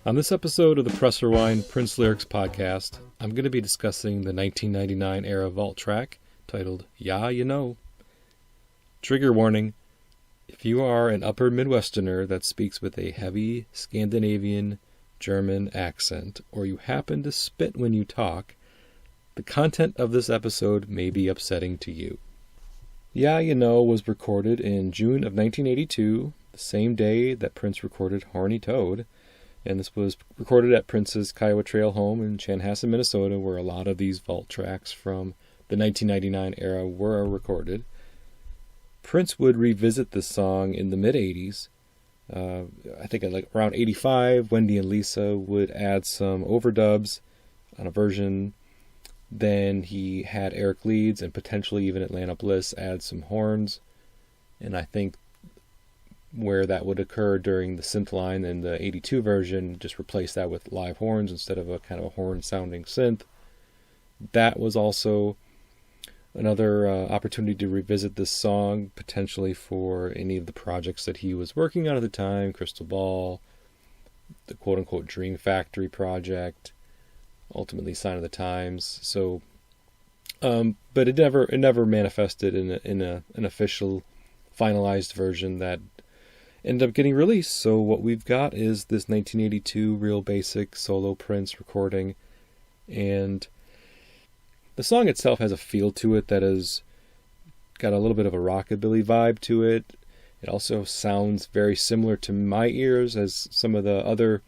On this episode of the Press Rewind Prince Lyrics podcast, I'm going to be discussing the 1999 era vault track titled Yeah You Know. Trigger warning, if you are an upper Midwesterner that speaks with a heavy Scandinavian German accent, or you happen to spit when you talk, the content of this episode may be upsetting to you. Yeah You Know was recorded in June of 1982, the same day that Prince recorded Horny Toad. And this was recorded at Prince's Kiowa Trail home in Chanhassen, Minnesota, where a lot of these vault tracks from the 1999 era were recorded. Prince would revisit this song in the mid-'80s. I think around 85, Wendy and Lisa would add some overdubs on a version. Then he had Eric Leeds and potentially even Atlanta Bliss add some horns. And I think where that would occur during the synth line in the 82 version, just replace that with live horns instead of a kind of a horn-sounding synth. That was also another opportunity to revisit this song, potentially for any of the projects that he was working on at the time, Crystal Ball, the quote-unquote Dream Factory project, ultimately Sign of the Times. So, but it never manifested in an official, finalized version that ended up getting released. So what we've got is this 1982 Real Basic solo Prince recording, and the song itself has a feel to it that has got a little bit of a rockabilly vibe to it. It also sounds very similar to my ears as some of the other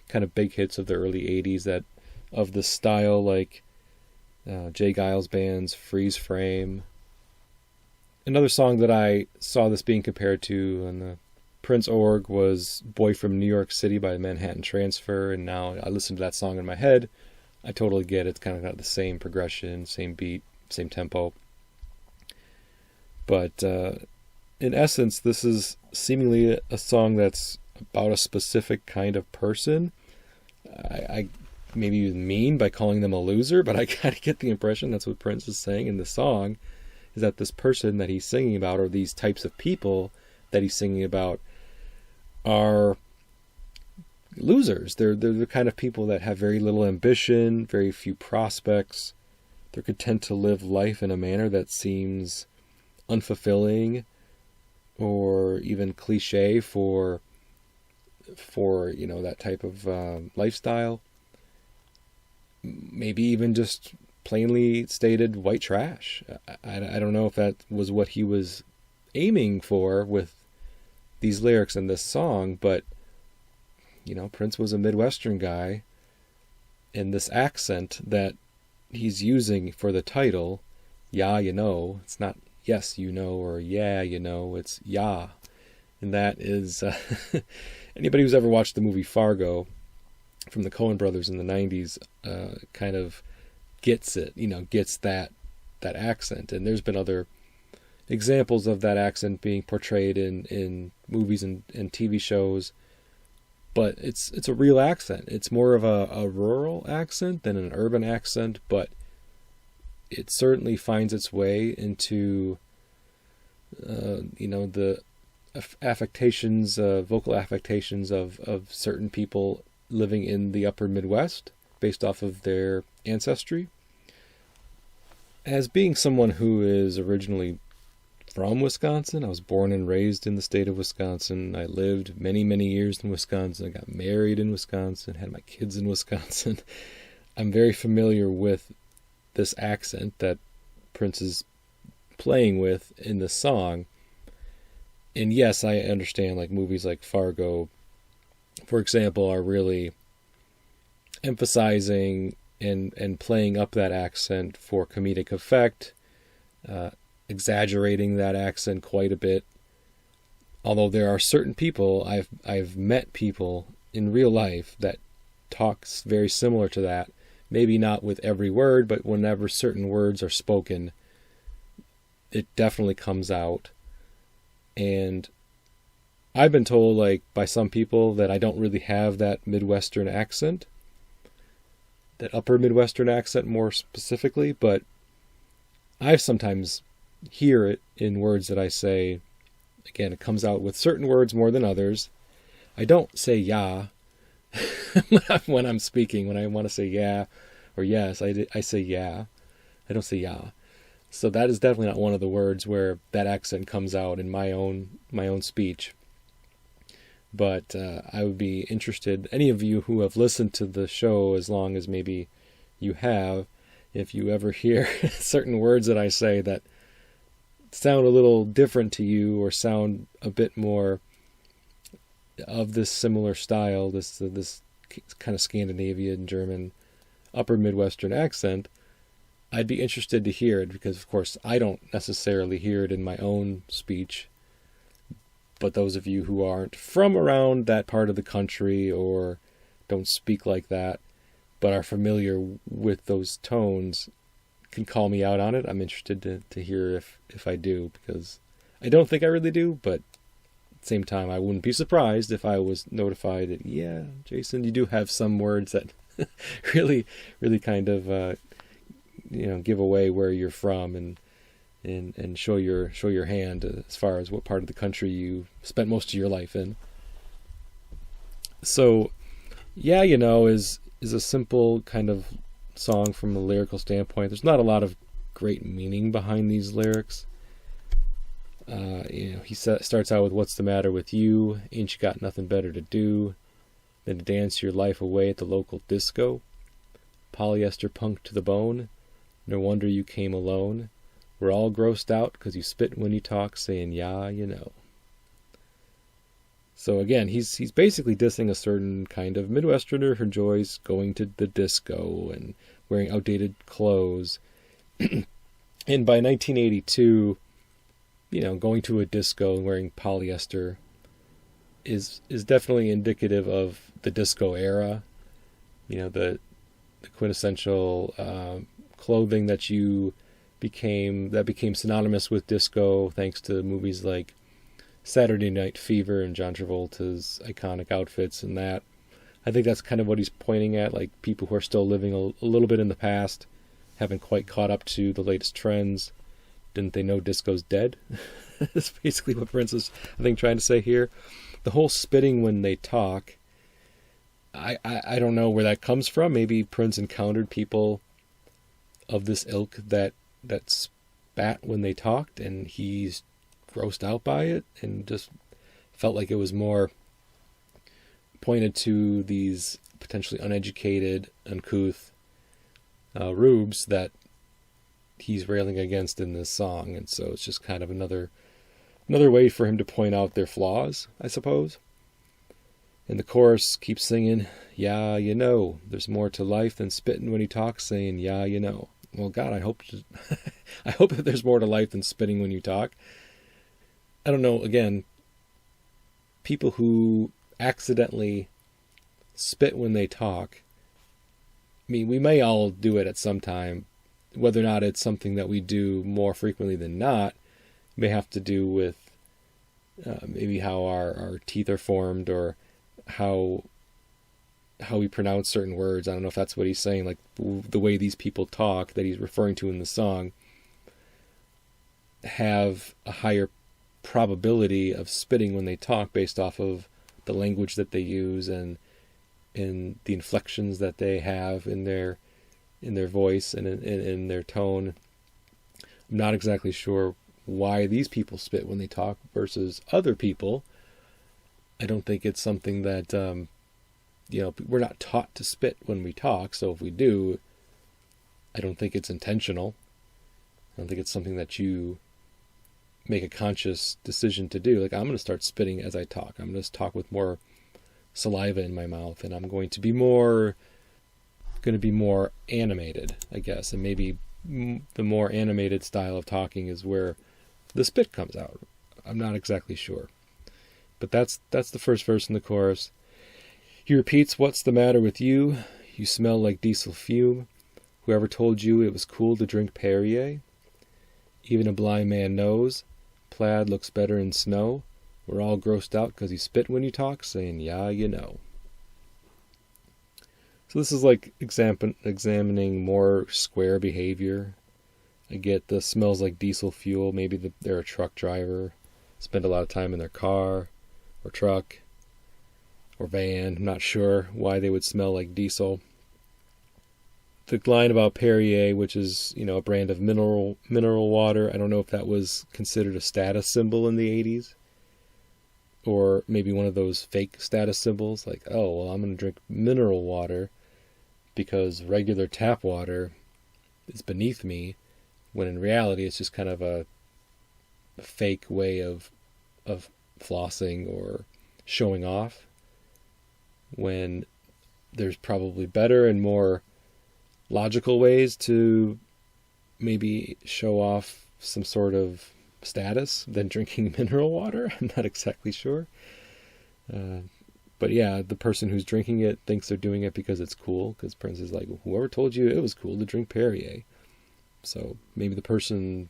kind of big hits of the early 80s that of the style, like Jay Giles Band's Freeze Frame. Another song that I saw this being compared to on the Prince org was Boy from New York City by the Manhattan Transfer, and now I listen to that song in my head, I totally get it. It's kind of got the same progression, same beat, same tempo. But in essence, this is seemingly a song that's about a specific kind of person. I maybe even mean by calling them a loser, but I kind of get the impression that's what Prince is saying in the song, is that this person that he's singing about, or these types of people that he's singing about, are losers. They're the kind of people that have very little ambition, very few prospects. They're content to live life in a manner that seems unfulfilling or even cliche for that type of lifestyle. Maybe even just plainly stated white trash. I don't know if that was what he was aiming for with these lyrics in this song, but Prince was a Midwestern guy, and this accent that he's using for the title, Yeah You Know, it's not yes you know or yeah you know, it's yeah. And that is anybody who's ever watched the movie Fargo from the Coen brothers in the 90s kind of gets it, gets that accent. And there's been other examples of that accent being portrayed in movies and TV shows, but it's a real accent. It's more of a rural accent than an urban accent, but it certainly finds its way into the affectations, vocal affectations of certain people living in the upper Midwest based off of their ancestry. As being someone who is originally from Wisconsin, I was born and raised in the state of Wisconsin. I lived many, many years in Wisconsin. I got married in Wisconsin, had my kids in Wisconsin. I'm very familiar with this accent that Prince is playing with in the song. And yes, I understand, like movies like Fargo, for example, are really emphasizing and playing up that accent for comedic effect, exaggerating that accent quite a bit. Although there are certain people, I've met people in real life that talks very similar to that, maybe not with every word, but whenever certain words are spoken, it definitely comes out. And I've been told, like, by some people that I don't really have that Midwestern accent, that upper Midwestern accent more specifically, but I sometimes hear it in words that I say. Again, it comes out with certain words more than others. I don't say yeah when I'm speaking. When I want to say yeah or yes, I say yeah. I don't say yeah. So that is definitely not one of the words where that accent comes out in my own speech. But I would be interested, any of you who have listened to the show as long as maybe you have, if you ever hear certain words that I say that sound a little different to you or sound a bit more of this similar style, this kind of Scandinavian, German, upper Midwestern accent, I'd be interested to hear it, because of course I don't necessarily hear it in my own speech. But those of you who aren't from around that part of the country or don't speak like that, but are familiar with those tones, can call me out on it. I'm interested to hear if I do, because I don't think I really do, but at the same time, I wouldn't be surprised if I was notified that, yeah, Jason, you do have some words that really, really kind of, give away where you're from and show your hand as far as what part of the country you spent most of your life in. So, yeah, is a simple kind of song from a lyrical standpoint. There's not a lot of great meaning behind these lyrics. He starts out with, "What's the matter with you? Ain't you got nothing better to do than to dance your life away at the local disco? Polyester punk to the bone. No wonder you came alone. We're all grossed out 'cause you spit when you talk, saying, yeah, So again, he's basically dissing a certain kind of Midwesterner who enjoys going to the disco and wearing outdated clothes. And by 1982, going to a disco and wearing polyester is definitely indicative of the disco era. The quintessential clothing that became synonymous with disco thanks to movies like Saturday Night Fever and John Travolta's iconic outfits and that. I think that's kind of what he's pointing at, like people who are still living a little bit in the past, haven't quite caught up to the latest trends. Didn't they know disco's dead? That's basically what Prince is, I think, trying to say here. The whole spitting when they talk, I don't know where that comes from. Maybe Prince encountered people of this ilk that spat when they talked, and he's grossed out by it and just felt like it was more pointed to these potentially uneducated, uncouth rubes that he's railing against in this song. And so it's just kind of another way for him to point out their flaws, I suppose. And the chorus keeps singing, yeah, there's more to life than spitting when he talks, saying, yeah, Well, God, I hope that there's more to life than spitting when you talk. I don't know, again, people who accidentally spit when they talk, I mean, we may all do it at some time. Whether or not it's something that we do more frequently than not may have to do with maybe how our teeth are formed or how we pronounce certain words. I don't know if that's what he's saying, like the way these people talk that he's referring to in the song have a higher probability of spitting when they talk based off of the language that they use and in the inflections that they have in their voice and in their tone. I'm not exactly sure why these people spit when they talk versus other people. I don't think it's something that we're not taught to spit when we talk, so if we do, I don't think it's intentional. I don't think it's something that you make a conscious decision to do. Like, I'm going to start spitting as I talk. I'm going to talk with more saliva in my mouth, and I'm going to be more animated, I guess. And maybe the more animated style of talking is where the spit comes out. I'm not exactly sure. But that's the first verse in the chorus. He repeats, "What's the matter with you? You smell like diesel fume. Whoever told you it was cool to drink Perrier? Even a blind man knows. Plaid looks better in snow. We're all grossed out because you spit when you talk, saying, yeah, you know. So this is like examining more square behavior. I get the smells like diesel fuel. Maybe they're a truck driver, spend a lot of time in their car or truck or van. I'm not sure why they would smell like diesel. The line about Perrier, which is, a brand of mineral water, I don't know if that was considered a status symbol in the 80s. Or maybe one of those fake status symbols, like, oh, well, I'm going to drink mineral water because regular tap water is beneath me, when in reality it's just kind of a fake way of flossing or showing off, when there's probably better and more logical ways to maybe show off some sort of status than drinking mineral water. I'm not exactly sure. But yeah, the person who's drinking it thinks they're doing it because it's cool, because Prince is like, whoever told you it was cool to drink Perrier? So maybe the person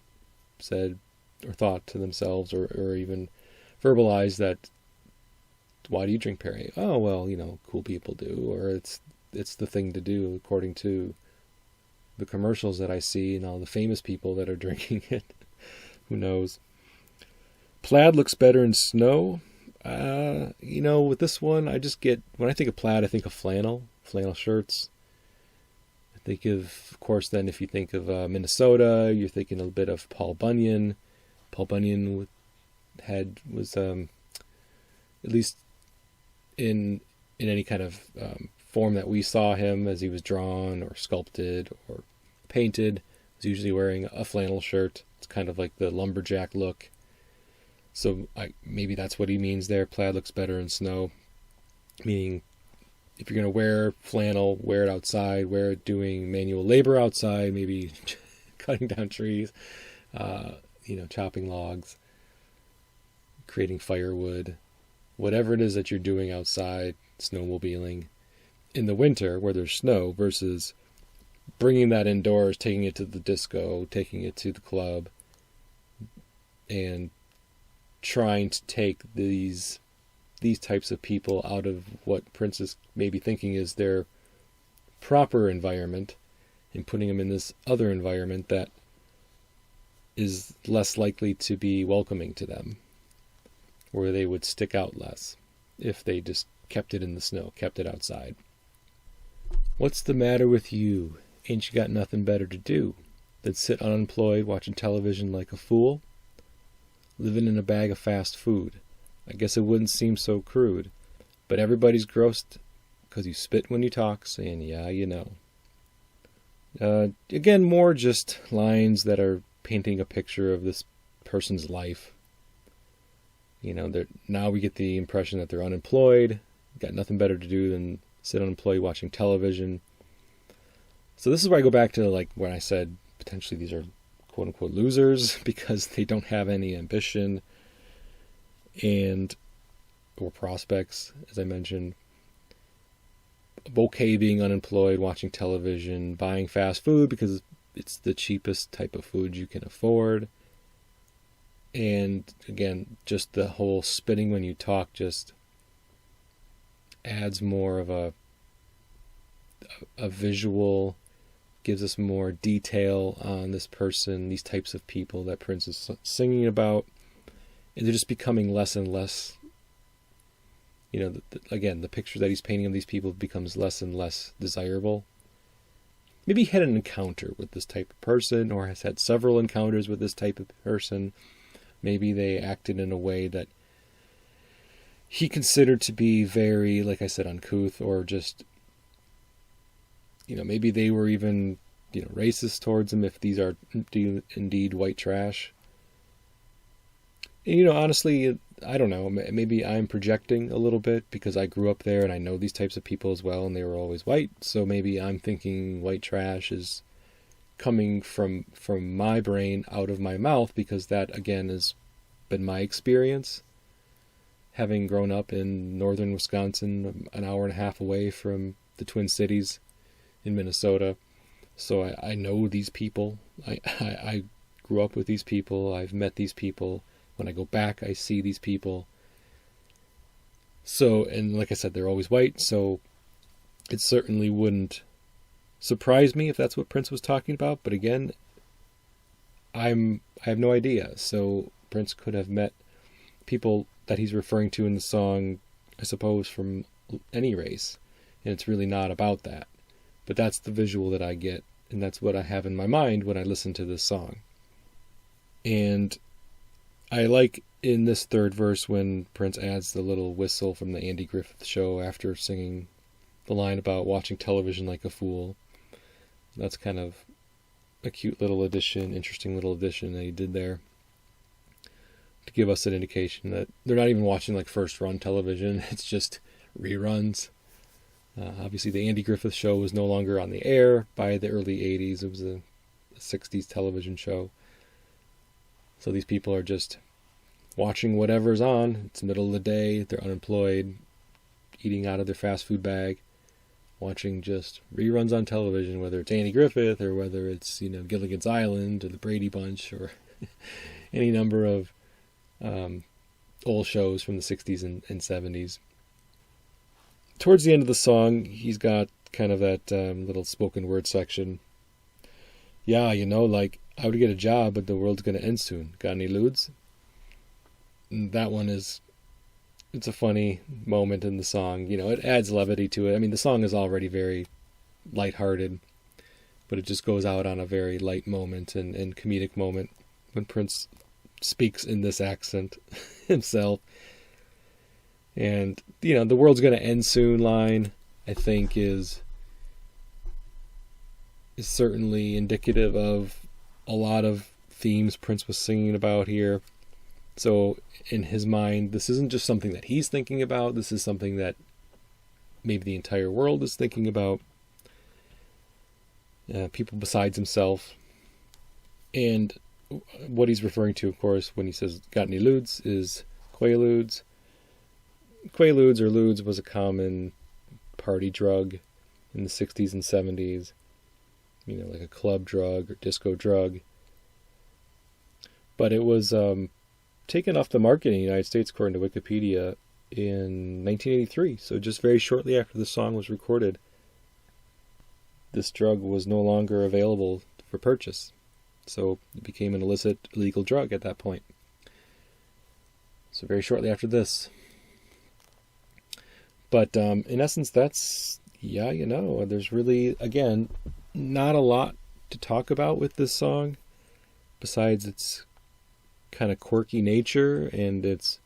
said or thought to themselves or even verbalized that, why do you drink Perrier? Oh, well, cool people do, or it's the thing to do according to the commercials that I see and all the famous people that are drinking it. Who knows? Plaid looks better in snow. With this one, I just get, when I think of plaid, I think of flannel shirts. I think of course, then if you think of Minnesota, you're thinking a bit of Paul Bunyan. Paul Bunyan was at least in any kind of form that we saw him as he was drawn or sculpted or painted, was usually wearing a flannel shirt. It's kind of like the lumberjack look. So maybe that's what he means there. Plaid looks better in snow. Meaning, if you're going to wear flannel, wear it outside, wear it doing manual labor outside, maybe cutting down trees, chopping logs, creating firewood, whatever it is that you're doing outside, snowmobiling. In the winter, where there's snow, versus bringing that indoors, taking it to the disco, taking it to the club, and trying to take these types of people out of what Prince is maybe thinking is their proper environment and putting them in this other environment that is less likely to be welcoming to them, where they would stick out less if they just kept it in the snow, kept it outside. What's the matter with you? Ain't you got nothing better to do than sit unemployed watching television like a fool? Living in a bag of fast food. I guess it wouldn't seem so crude, but everybody's grossed because you spit when you talk, saying, yeah, you know. Again, more just lines that are painting a picture of this person's life. Now we get the impression that they're unemployed, got nothing better to do than sit unemployed watching television. So this is where I go back to when I said potentially these are quote-unquote losers because they don't have any ambition or prospects, as I mentioned. Okay being unemployed, watching television, buying fast food because it's the cheapest type of food you can afford. And again, just the whole spitting when you talk just adds more of a visual, gives us more detail on this person, these types of people that Prince is singing about. And they're just becoming less and less, again, the picture that he's painting of these people becomes less and less desirable. Maybe he had an encounter with this type of person, or has had several encounters with this type of person. Maybe they acted in a way that he considered to be very, like I said, uncouth, or just, maybe they were even, racist towards him if these are indeed white trash. And, honestly, I don't know, maybe I'm projecting a little bit because I grew up there and I know these types of people as well, and they were always white. So maybe I'm thinking white trash is coming from my brain out of my mouth, because that, again, has been my experience. Having grown up in northern Wisconsin, an hour and a half away from the Twin Cities, in Minnesota. So I know these people. I grew up with these people. I've met these people. When I go back, I see these people. So, and like I said, they're always white, so it certainly wouldn't surprise me if that's what Prince was talking about. But again, I have no idea. So Prince could have met people that he's referring to in the song, I suppose, from any race. And it's really not about that. But that's the visual that I get, and that's what I have in my mind when I listen to this song. And I like in this third verse when Prince adds the little whistle from the Andy Griffith Show after singing the line about watching television like a fool. That's kind of a cute little addition, interesting little addition that he did there to give us an indication that they're not even watching like first run television. It's just reruns. Obviously, the Andy Griffith Show was no longer on the air by the early 80s. It was a 60s television show. So these people are just watching whatever's on. It's the middle of the day. They're unemployed, eating out of their fast food bag, watching just reruns on television, whether it's Andy Griffith or whether it's, Gilligan's Island or the Brady Bunch or any number of old shows from the 60s and 70s. Towards the end of the song, he's got kind of that little spoken word section. Yeah, like, I would get a job, but the world's going to end soon. Got any lewds? And that one it's a funny moment in the song. It adds levity to it. I mean, the song is already very lighthearted, but it just goes out on a very light moment and comedic moment when Prince speaks in this accent himself. And, the world's going to end soon line, I think, is certainly indicative of a lot of themes Prince was singing about here. So in his mind, this isn't just something that he's thinking about. This is something that maybe the entire world is thinking about. People besides himself. And what he's referring to, of course, when he says, got any lewds, is Quaaludes. Quaaludes or lewds was a common party drug in the 60s and 70s. Like a club drug or disco drug. But it was taken off the market in the United States, according to Wikipedia, in 1983. So just very shortly after the song was recorded, this drug was no longer available for purchase. So it became an illicit, illegal drug at that point. So very shortly after this. But in essence, that's, there's really, again, not a lot to talk about with this song, besides its kind of quirky nature and it's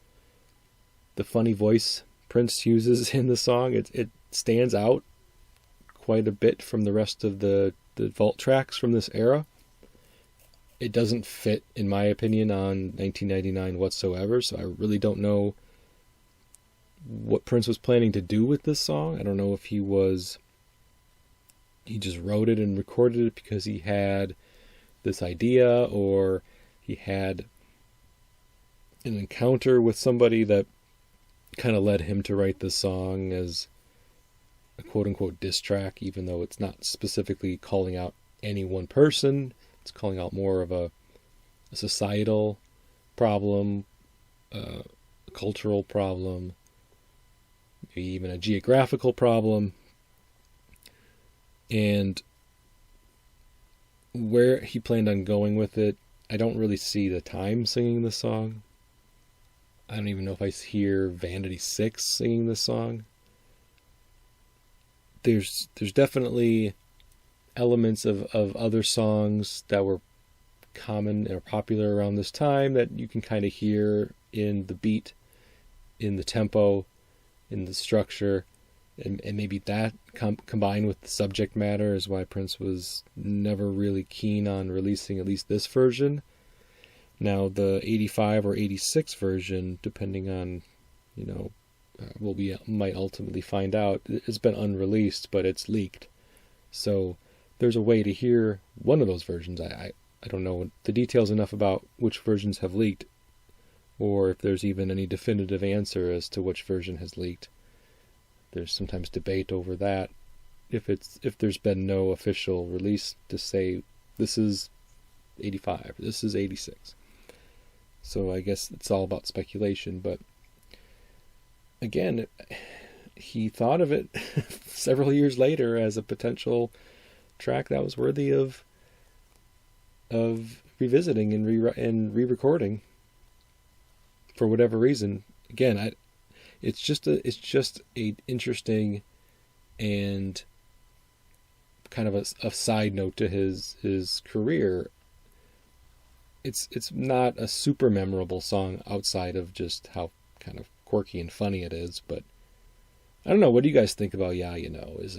the funny voice Prince uses in the song. It stands out quite a bit from the rest of the vault tracks from this era. It doesn't fit, in my opinion, on 1999 whatsoever, so I really don't know what Prince was planning to do with this song. I don't know if he just wrote it and recorded it because he had this idea, or he had an encounter with somebody that kind of led him to write this song as a quote-unquote diss track, even though it's not specifically calling out any one person. It's calling out more of a societal problem, a cultural problem, maybe even a geographical problem. And where he planned on going with it, I don't really see the Time singing this song. I don't even know if I hear Vanity 6 singing this song. There's definitely elements of other songs that were common or popular around this time that you can kind of hear in the beat, in the tempo, in the structure, and maybe that combined with the subject matter is why Prince was never really keen on releasing at least this version. Now the 85 or 86 version, depending on, what we might ultimately find out, it's been unreleased, but it's leaked. So there's a way to hear one of those versions. I don't know the details enough about which versions have leaked, or if there's even any definitive answer as to which version has leaked. There's sometimes debate over that. if there's been no official release to say this is 85, this is 86. So I guess it's all about speculation, but again, he thought of it several years later as a potential track that was worthy of revisiting and re-recording for whatever reason. Again, it's just a interesting and kind of a side note to his career. It's not a super memorable song outside of just how kind of quirky and funny it is, but I don't know. What do you guys think about Yeah, You Know? Is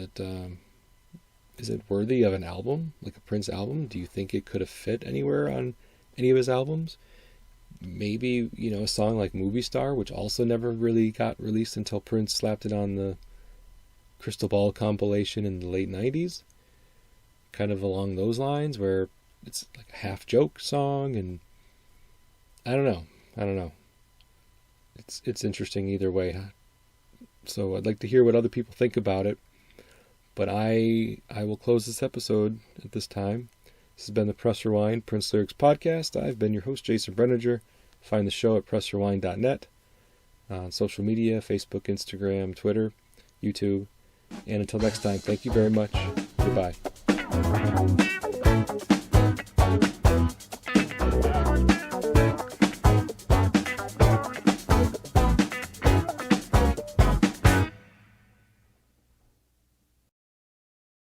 it worthy of an album, like a Prince album? Do you think it could have fit anywhere on any of his albums? Maybe, a song like Movie Star, which also never really got released until Prince slapped it on the Crystal Ball compilation in the late 90s. Kind of along those lines, where it's like a half joke song, and I don't know. It's interesting either way. So I'd like to hear what other people think about it. But I will close this episode at this time. This has been the Press Rewind Prince Lyrics Podcast. I've been your host, Jason Brenninger. Find the show at pressrewind.net. On social media, Facebook, Instagram, Twitter, YouTube. And until next time, thank you very much. Goodbye.